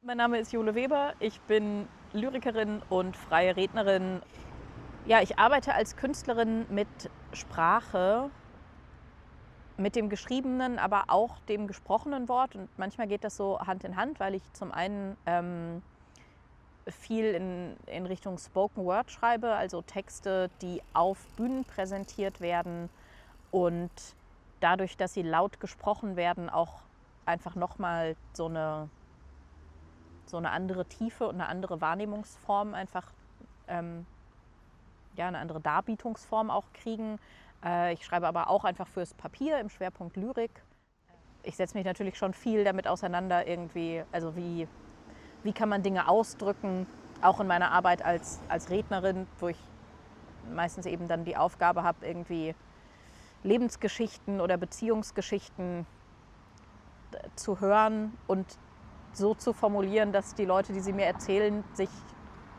Mein Name ist Jule Weber, ich bin Lyrikerin und freie Rednerin. Ja, ich arbeite als Künstlerin mit Sprache, mit dem geschriebenen, aber auch dem gesprochenen Wort. Und manchmal geht das so Hand in Hand, weil ich zum einen viel in Richtung Spoken Word schreibe, also Texte, die auf Bühnen präsentiert werden und dadurch, dass sie laut gesprochen werden, auch einfach nochmal so eine andere Tiefe und eine andere Wahrnehmungsform einfach, ja, eine andere Darbietungsform auch kriegen. Ich schreibe aber auch einfach fürs Papier im Schwerpunkt Lyrik. Ich setze mich natürlich schon viel damit auseinander, irgendwie, also wie kann man Dinge ausdrücken, auch in meiner Arbeit als Rednerin, wo ich meistens eben dann die Aufgabe habe, irgendwie Lebensgeschichten oder Beziehungsgeschichten zu hören und so zu formulieren, dass die Leute, die sie mir erzählen, sich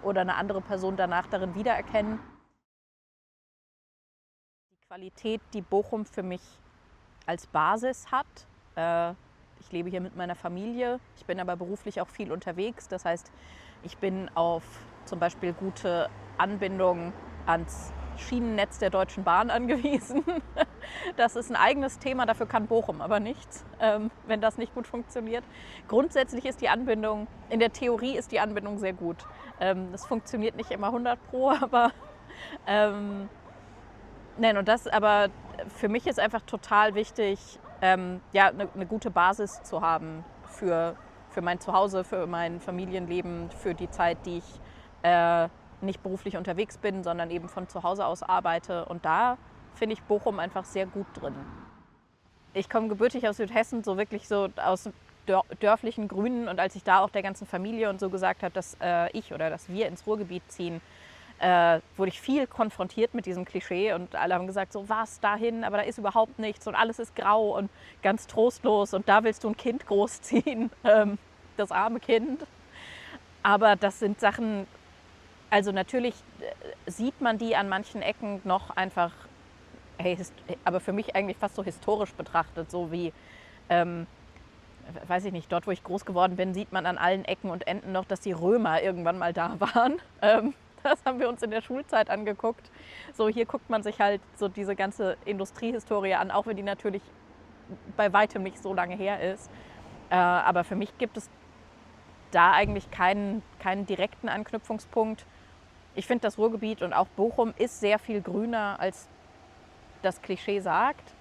oder eine andere Person danach darin wiedererkennen. Die Qualität, die Bochum für mich als Basis hat. Ich lebe hier mit meiner Familie, ich bin aber beruflich auch viel unterwegs. Das heißt, ich bin auf zum Beispiel gute Anbindung ans Schienennetz der Deutschen Bahn angewiesen. Das ist ein eigenes Thema, dafür kann Bochum aber nichts, wenn das nicht gut funktioniert. Grundsätzlich ist die Anbindung, in der Theorie ist die Anbindung sehr gut. Das funktioniert nicht immer 100%, aber nein, und das aber für mich ist einfach total wichtig, ja, eine gute Basis zu haben für mein Zuhause, für mein Familienleben, für die Zeit, die ich nicht beruflich unterwegs bin, sondern eben von zu Hause aus arbeite. Und da finde ich Bochum einfach sehr gut drin. Ich komme gebürtig aus Südhessen, so wirklich so aus dörflichen Grünen. Und als ich da auch der ganzen Familie und so gesagt habe, dass ich oder dass wir ins Ruhrgebiet ziehen, wurde ich viel konfrontiert mit diesem Klischee und alle haben gesagt, so was dahin, aber da ist überhaupt nichts und alles ist grau und ganz trostlos und da willst du ein Kind großziehen, das arme Kind. Aber das sind Sachen, also natürlich sieht man die an manchen Ecken noch einfach, hey, aber für mich eigentlich fast so historisch betrachtet, so wie, weiß ich nicht, dort wo ich groß geworden bin, sieht man an allen Ecken und Enden noch, dass die Römer irgendwann mal da waren. Das haben wir uns in der Schulzeit angeguckt. So, hier guckt man sich halt so diese ganze Industriehistorie an, auch wenn die natürlich bei weitem nicht so lange her ist. Aber für mich gibt es da eigentlich keinen direkten Anknüpfungspunkt. Ich finde, das Ruhrgebiet und auch Bochum ist sehr viel grüner, als das Klischee sagt.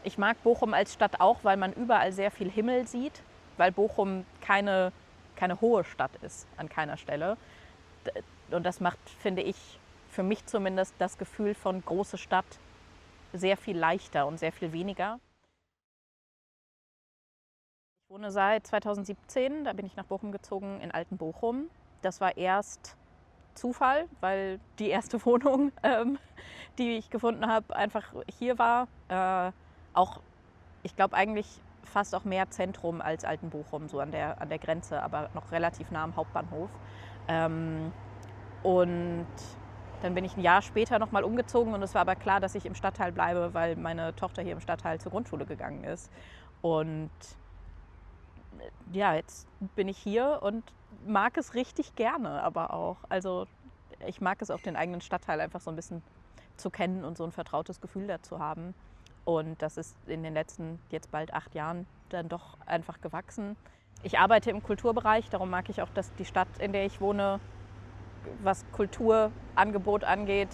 Ich mag Bochum als Stadt auch, weil man überall sehr viel Himmel sieht, weil Bochum keine hohe Stadt ist an keiner Stelle. Und das macht, finde ich, für mich zumindest das Gefühl von große Stadt sehr viel leichter und sehr viel weniger. Ich wohne seit 2017, da bin ich nach Bochum gezogen, in Altenbochum. Das war erst Zufall, weil die erste Wohnung, die ich gefunden habe, einfach hier war. Auch, ich glaube eigentlich fast auch mehr Zentrum als Altenbochum, so an der Grenze, aber noch relativ nah am Hauptbahnhof. Und dann bin ich ein Jahr später nochmal umgezogen und es war aber klar, dass ich im Stadtteil bleibe, weil meine Tochter hier im Stadtteil zur Grundschule gegangen ist. Und ja, jetzt bin ich hier und mag es richtig gerne, aber auch. Also ich mag es auch, den eigenen Stadtteil einfach so ein bisschen zu kennen und so ein vertrautes Gefühl dazu haben. Und das ist in den letzten jetzt bald 8 Jahren dann doch einfach gewachsen. Ich arbeite im Kulturbereich, darum mag ich auch, dass die Stadt, in der ich wohne, was Kulturangebot angeht,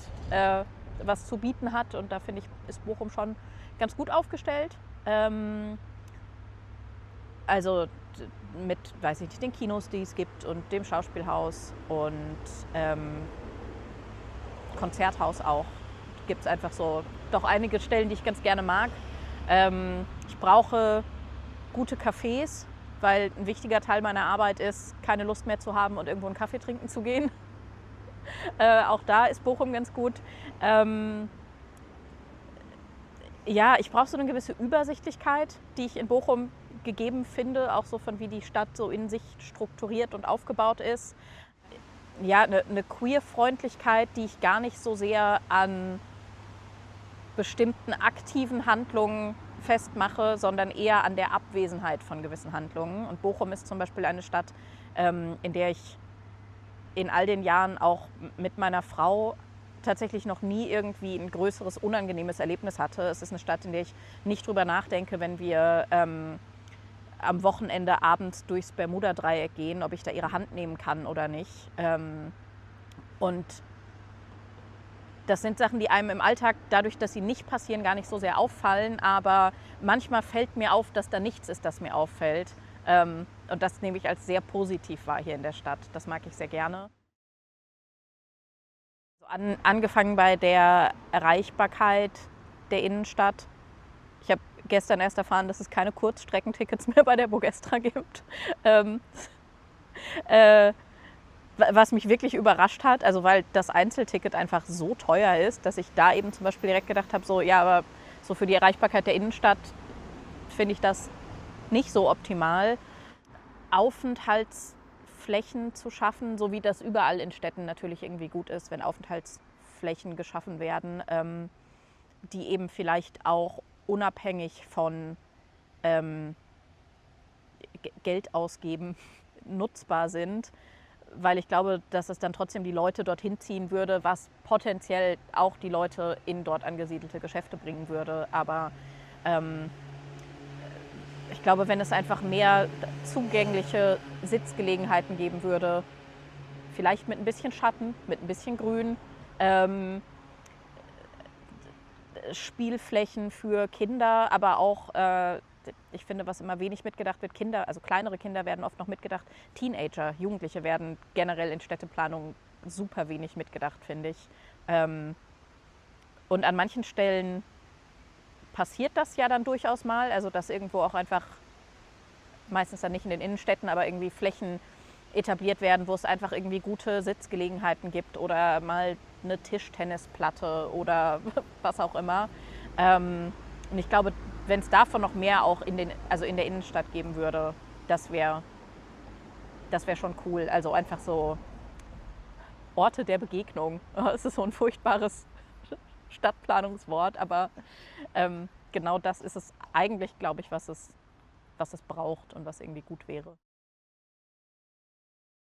was zu bieten hat. Und da finde ich, ist Bochum schon ganz gut aufgestellt. Also mit, weiß ich nicht, den Kinos, die es gibt und dem Schauspielhaus und Konzerthaus auch. Gibt es einfach so doch einige Stellen, die ich ganz gerne mag. Ich brauche gute Cafés, weil ein wichtiger Teil meiner Arbeit ist, keine Lust mehr zu haben und irgendwo einen Kaffee trinken zu gehen. Auch da ist Bochum ganz gut. Ja, ich brauche so eine gewisse Übersichtlichkeit, die ich in Bochum gegeben finde, auch so von wie die Stadt so in sich strukturiert und aufgebaut ist. Ja, eine Queer-Freundlichkeit, die ich gar nicht so sehr an bestimmten aktiven Handlungen festmache, sondern eher an der Abwesenheit von gewissen Handlungen. Und Bochum ist zum Beispiel eine Stadt, in der ich in all den Jahren auch mit meiner Frau tatsächlich noch nie irgendwie ein größeres unangenehmes Erlebnis hatte. Es ist eine Stadt, in der ich nicht drüber nachdenke, wenn wir am Wochenende abends durchs Bermuda-Dreieck gehen, ob ich da ihre Hand nehmen kann oder nicht. Und das sind Sachen, die einem im Alltag, dadurch, dass sie nicht passieren, gar nicht so sehr auffallen. Aber manchmal fällt mir auf, dass da nichts ist, das mir auffällt. Und das nehme ich als sehr positiv wahr hier in der Stadt. Das mag ich sehr gerne. Angefangen bei der Erreichbarkeit der Innenstadt. Ich habe gestern erst erfahren, dass es keine Kurzstreckentickets mehr bei der Bogestra gibt. Was mich wirklich überrascht hat, also weil das Einzelticket einfach so teuer ist, dass ich da eben zum Beispiel direkt gedacht habe, so ja, aber so für die Erreichbarkeit der Innenstadt finde ich das nicht so optimal. Aufenthaltsflächen zu schaffen, so wie das überall in Städten natürlich irgendwie gut ist, wenn Aufenthaltsflächen geschaffen werden, die eben vielleicht auch unabhängig von Geld ausgeben nutzbar sind, weil ich glaube, dass es dann trotzdem die Leute dorthin ziehen würde, was potenziell auch die Leute in dort angesiedelte Geschäfte bringen würde. Aber ich glaube, wenn es einfach mehr zugängliche Sitzgelegenheiten geben würde, vielleicht mit ein bisschen Schatten, mit ein bisschen Grün, Spielflächen für Kinder, aber auch, ich finde, was immer wenig mitgedacht wird, Kinder, also kleinere Kinder werden oft noch mitgedacht, Teenager, Jugendliche werden generell in Städteplanung super wenig mitgedacht, finde ich. Und an manchen Stellen passiert das ja dann durchaus mal, also dass irgendwo auch einfach, meistens dann nicht in den Innenstädten, aber irgendwie Flächen etabliert werden, wo es einfach irgendwie gute Sitzgelegenheiten gibt oder mal eine Tischtennisplatte oder was auch immer. Und ich glaube, wenn es davon noch mehr auch in der Innenstadt geben würde, das wär schon cool. Also einfach so Orte der Begegnung. Es ist so ein furchtbares Stadtplanungswort, aber genau das ist es eigentlich, glaube ich, was es braucht und was irgendwie gut wäre.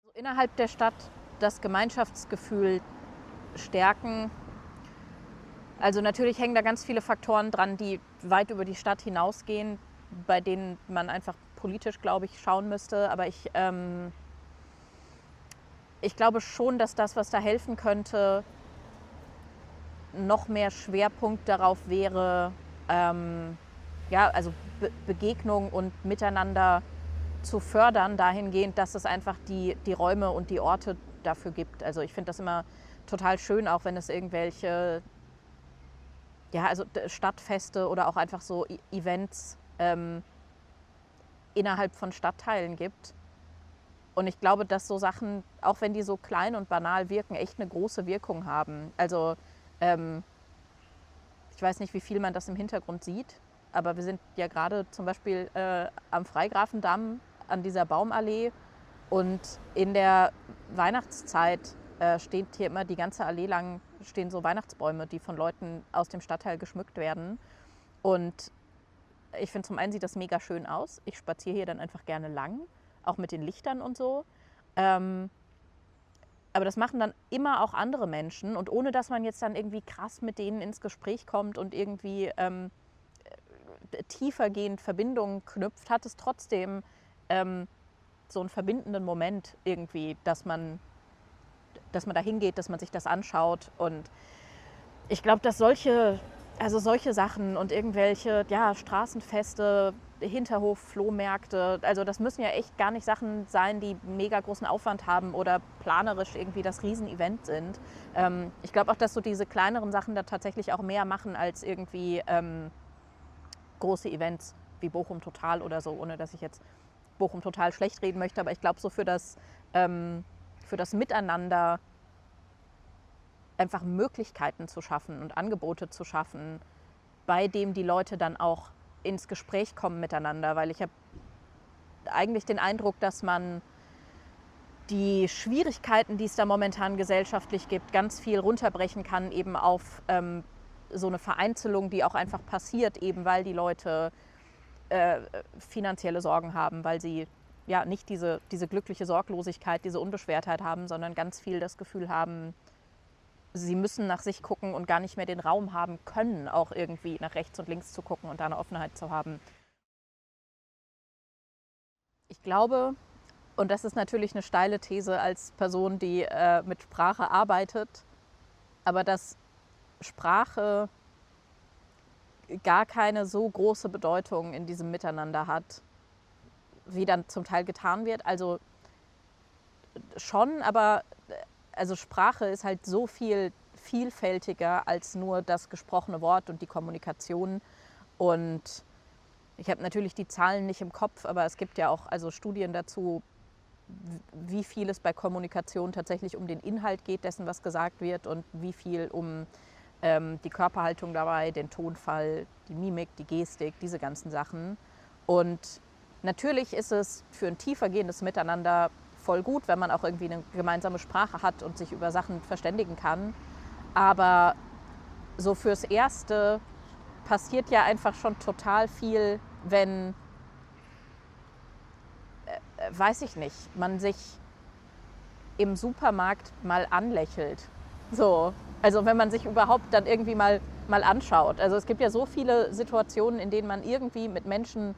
Also innerhalb der Stadt das Gemeinschaftsgefühl stärken. Also natürlich hängen da ganz viele Faktoren dran, die weit über die Stadt hinausgehen, bei denen man einfach politisch, glaube ich, schauen müsste. Aber ich glaube schon, dass das, was da helfen könnte, noch mehr Schwerpunkt darauf wäre, also Begegnung und Miteinander zu fördern, dahingehend, dass es einfach die Räume und die Orte dafür gibt. Also ich finde das immer total schön, auch wenn es irgendwelche Stadtfeste oder auch einfach so Events innerhalb von Stadtteilen gibt. Und ich glaube, dass so Sachen, auch wenn die so klein und banal wirken, echt eine große Wirkung haben. Also ich weiß nicht, wie viel man das im Hintergrund sieht, aber wir sind ja gerade zum Beispiel am Freigrafendamm an dieser Baumallee und in der Weihnachtszeit steht hier immer die ganze Allee lang stehen so Weihnachtsbäume, die von Leuten aus dem Stadtteil geschmückt werden. Und ich finde, zum einen sieht das mega schön aus. Ich spaziere hier dann einfach gerne lang, auch mit den Lichtern und so. Aber das machen dann immer auch andere Menschen und ohne, dass man jetzt dann irgendwie krass mit denen ins Gespräch kommt und irgendwie tiefergehend Verbindungen knüpft, hat es trotzdem so einen verbindenden Moment irgendwie, dass man da hingeht, dass man sich das anschaut. Und ich glaube, dass solche Sachen und irgendwelche Straßenfeste, Hinterhof, Flohmärkte, also das müssen ja echt gar nicht Sachen sein, die mega großen Aufwand haben oder planerisch irgendwie das Riesenevent sind. Ich glaube auch, dass so diese kleineren Sachen da tatsächlich auch mehr machen als irgendwie große Events wie Bochum Total oder so, ohne dass ich jetzt Bochum Total schlecht reden möchte. Aber ich glaube, so für das Miteinander einfach Möglichkeiten zu schaffen und Angebote zu schaffen, bei dem die Leute dann auch ins Gespräch kommen miteinander. Weil ich habe eigentlich den Eindruck, dass man die Schwierigkeiten, die es da momentan gesellschaftlich gibt, ganz viel runterbrechen kann eben auf so eine Vereinzelung, die auch einfach passiert, eben weil die Leute finanzielle Sorgen haben, weil sie ja nicht diese glückliche Sorglosigkeit, diese Unbeschwertheit haben, sondern ganz viel das Gefühl haben, sie müssen nach sich gucken und gar nicht mehr den Raum haben können, auch irgendwie nach rechts und links zu gucken und da eine Offenheit zu haben. Ich glaube, und das ist natürlich eine steile These als Person, die mit Sprache arbeitet, aber dass Sprache gar keine so große Bedeutung in diesem Miteinander hat, wie dann zum Teil getan wird. Also schon, aber also Sprache ist halt so viel vielfältiger als nur das gesprochene Wort und die Kommunikation. Und ich habe natürlich die Zahlen nicht im Kopf, aber es gibt ja auch also Studien dazu, wie viel es bei Kommunikation tatsächlich um den Inhalt geht, dessen, was gesagt wird, und wie viel um die Körperhaltung dabei, den Tonfall, die Mimik, die Gestik, diese ganzen Sachen. Und natürlich ist es für ein tiefergehendes Miteinander voll gut, wenn man auch irgendwie eine gemeinsame Sprache hat und sich über Sachen verständigen kann. Aber so fürs Erste passiert ja einfach schon total viel, wenn, weiß ich nicht, man sich im Supermarkt mal anlächelt. So, also wenn man sich überhaupt dann irgendwie mal anschaut. Also es gibt ja so viele Situationen, in denen man irgendwie mit Menschen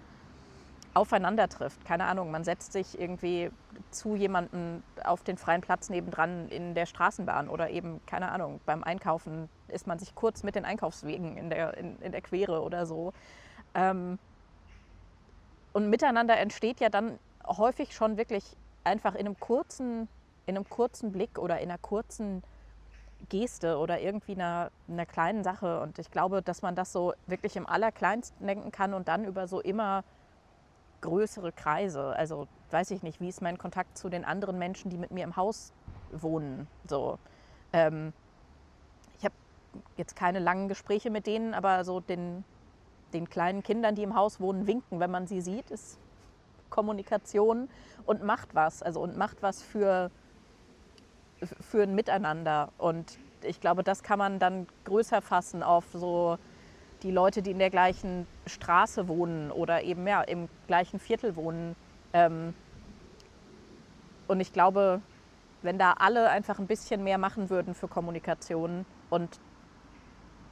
aufeinander trifft. Keine Ahnung, man setzt sich irgendwie zu jemandem auf den freien Platz nebendran in der Straßenbahn oder eben, keine Ahnung, beim Einkaufen ist man sich kurz mit den Einkaufswegen in der Quere oder so. Und miteinander entsteht ja dann häufig schon wirklich einfach in einem kurzen Blick oder in einer kurzen Geste oder irgendwie einer kleinen Sache. Und ich glaube, dass man das so wirklich im Allerkleinsten denken kann und dann über so immer größere Kreise. Also weiß ich nicht, wie ist mein Kontakt zu den anderen Menschen, die mit mir im Haus wohnen. So, ich habe jetzt keine langen Gespräche mit denen, aber so den kleinen Kindern, die im Haus wohnen, winken, wenn man sie sieht, ist Kommunikation und macht was. Also und macht was für ein Miteinander. Und ich glaube, das kann man dann größer fassen auf so die Leute, die in der gleichen Straße wohnen oder eben ja, im gleichen Viertel wohnen. Und ich glaube, wenn da alle einfach ein bisschen mehr machen würden für Kommunikation und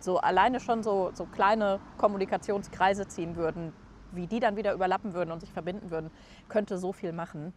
so alleine schon so kleine Kommunikationskreise ziehen würden, wie die dann wieder überlappen würden und sich verbinden würden, könnte so viel machen.